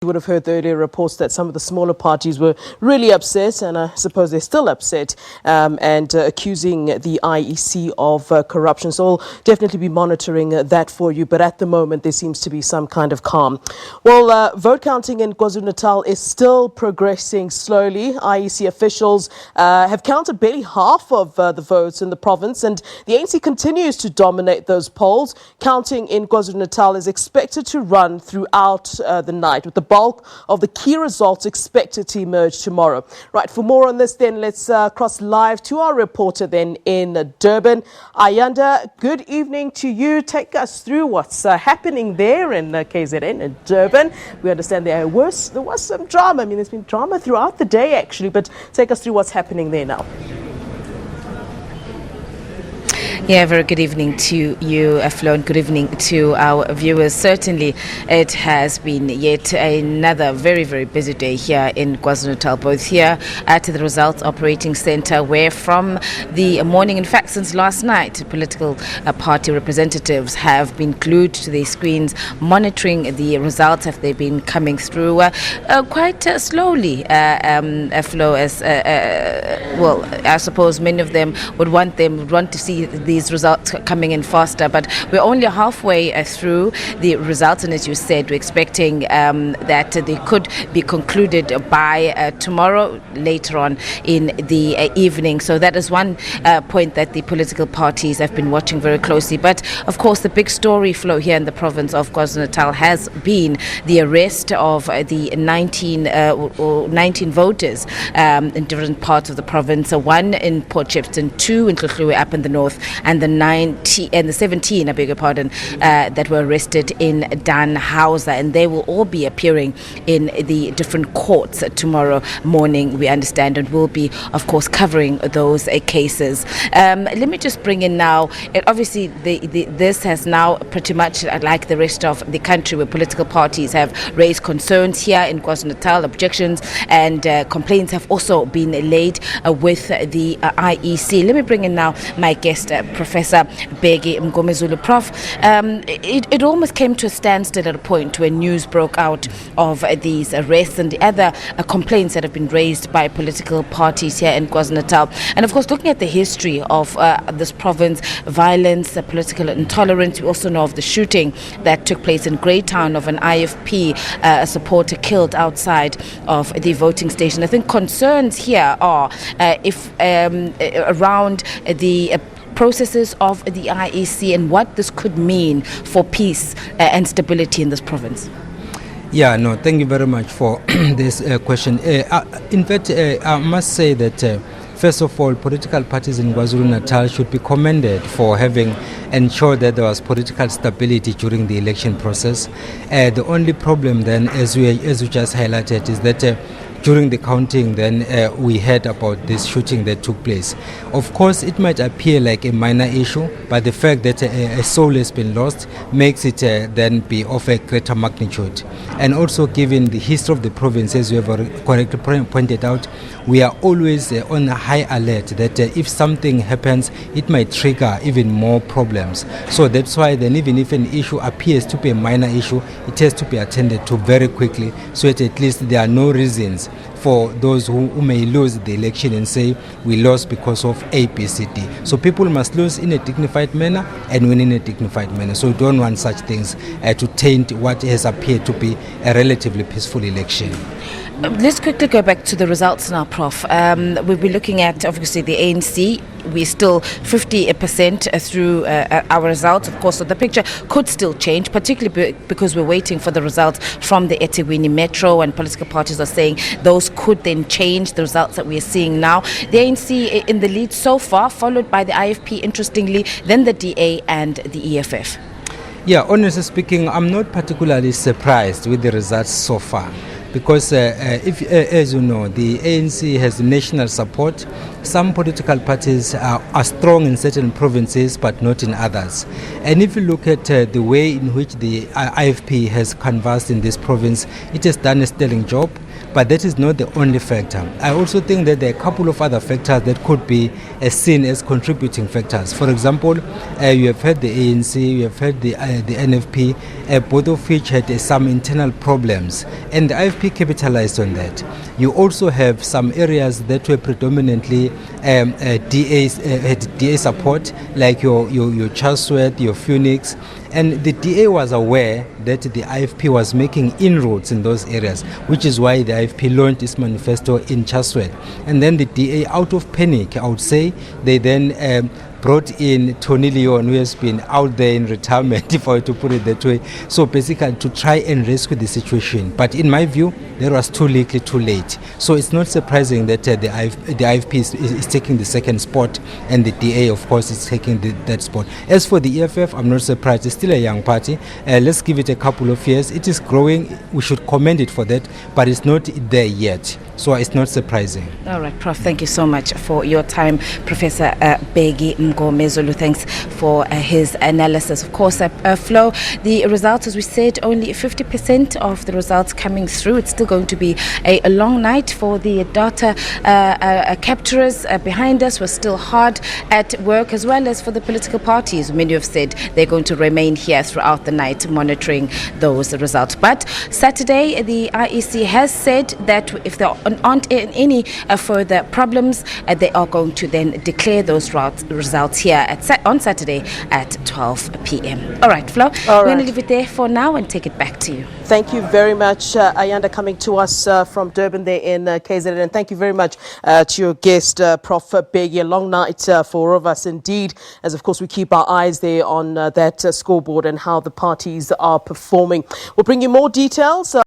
You would have heard the earlier reports that some of the smaller parties were really upset, and I suppose they're still upset, and accusing the IEC of corruption. So we'll definitely be monitoring that for you. But at the moment, there seems to be some kind of calm. Well, vote counting in KwaZulu-Natal is still progressing slowly. IEC officials have counted barely half of the votes in the province, and the ANC continues to dominate those polls. Counting in KwaZulu-Natal is expected to run throughout the night, with the bulk of the key results expected to emerge tomorrow. Right, for more on this then, let's cross live to our reporter then in Durban. Ayanda, good evening to you. Take us through what's happening there in KZN, in Durban. We understand there was some drama. I mean, there's been drama throughout the day actually, but take us through what's happening there now. Yeah, very good evening to you, Flo, and good evening to our viewers. Certainly, it has been yet another very, very busy day here in KwaZulu-Natal, both here at the Results Operating Centre, where from the morning, in fact, since last night, political party representatives have been glued to their screens, monitoring the results as they've been coming through quite slowly, Flo, as well, I suppose many of them would want to see these results coming in faster, but we're only halfway through the results, and as you said, we're expecting that they could be concluded by tomorrow later on in the evening. So that is one point that the political parties have been watching very closely. But of course, the big story, Flo, here in the province of KwaZulu-Natal has been the arrest of the 19 voters in different parts of the province. One in Port Shepstone, 2 in Tluhlwe up in the north, and the 17, I beg your pardon, that were arrested in Danhauser, and they will all be appearing in the different courts tomorrow morning, we understand, and will be, of course, covering those cases. Let me just bring in now, obviously, this has now pretty much, like the rest of the country, where political parties have raised concerns here in KwaZulu-Natal, objections and complaints have also been laid with the IEC. Let me bring in now my guest, Professor Bheki Mngomezulu. Prof, it almost came to a standstill at a point when news broke out of these arrests and the other complaints that have been raised by political parties here in KwaZulu-Natal. And of course, looking at the history of this province, violence, political intolerance, we also know of the shooting that took place in Greytown of an IFP supporter killed outside of the voting station. I think concerns here are around the processes of the IEC and what this could mean for peace and stability in this province. Yeah, no, thank you very much for this question. In fact, I must say that first of all, political parties in KwaZulu-Natal should be commended for having ensured that there was political stability during the election process. The only problem then, as we just highlighted, is that during the counting, then we heard about this shooting that took place. Of course, it might appear like a minor issue, but the fact that a soul has been lost makes it then be of a greater magnitude. And also, given the history of the province, as you have correctly pointed out, we are always on a high alert that if something happens, it might trigger even more problems. So that's why then, even if an issue appears to be a minor issue, it has to be attended to very quickly, so that at least there are no reasons for those who may lose the election and say we lost because of A, B, C, D. So people must lose in a dignified manner and win in a dignified manner. So we don't want such things to taint what has appeared to be a relatively peaceful election. Let's quickly go back to the results now, Prof. We'll be looking at, obviously, the ANC. We're still 50% through our results, of course, so the picture could still change, particularly because we're waiting for the results from the eThekwini Metro, and political parties are saying those could then change the results that we are seeing now. The ANC in the lead so far, followed by the IFP, interestingly, then the DA and the EFF. Yeah, honestly speaking, I'm not particularly surprised with the results so far, because as you know, the ANC has national support, some political parties are strong in certain provinces but not in others. And if you look at the way in which the IFP has canvassed in this province, it has done a sterling job. But that is not the only factor. I also think that there are a couple of other factors that could be seen as contributing factors. For example, you have had the ANC, you have had the NFP, both of which had some internal problems, and the IFP capitalized on that. You also have some areas that were predominantly DA support, like your Chatsworth, your Phoenix. And the DA was aware that the IFP was making inroads in those areas, which is why the IFP launched its manifesto in Chatsworth. And then the DA, out of panic, I would say, they then brought in Tony Leon, who has been out there in retirement, if I were to put it that way. So basically to try and rescue the situation. But in my view, that was too little, too late. So it's not surprising that the IFP is taking the second spot, and the DA, of course, is taking that spot. As for the EFF, I'm not surprised. It's still a young party. Let's give it a couple of years. It is growing. We should commend it for that, but it's not there yet. So it's not surprising. All right, Prof, thank you so much for your time. Professor Bheki Mngomezulu, thanks for his analysis. Of course, Flo, the results, as we said, only 50% of the results coming through. It's still going to be a long night for the data capturers behind us. We're still hard at work, as well as for the political parties. Many have said they're going to remain here throughout the night monitoring those results. But Saturday, the IEC has said that if there aren't any further problems, they are going to then declare those results here on Saturday at 12 p.m. All right, Flo, we're going to leave it there for now and take it back to you. Thank you very much, Ayanda, coming to us from Durban there in KZN. And thank you very much to your guest, Prof. Bheki. A long night for all of us indeed, as of course we keep our eyes there on that scoreboard and how the parties are performing. We'll bring you more details.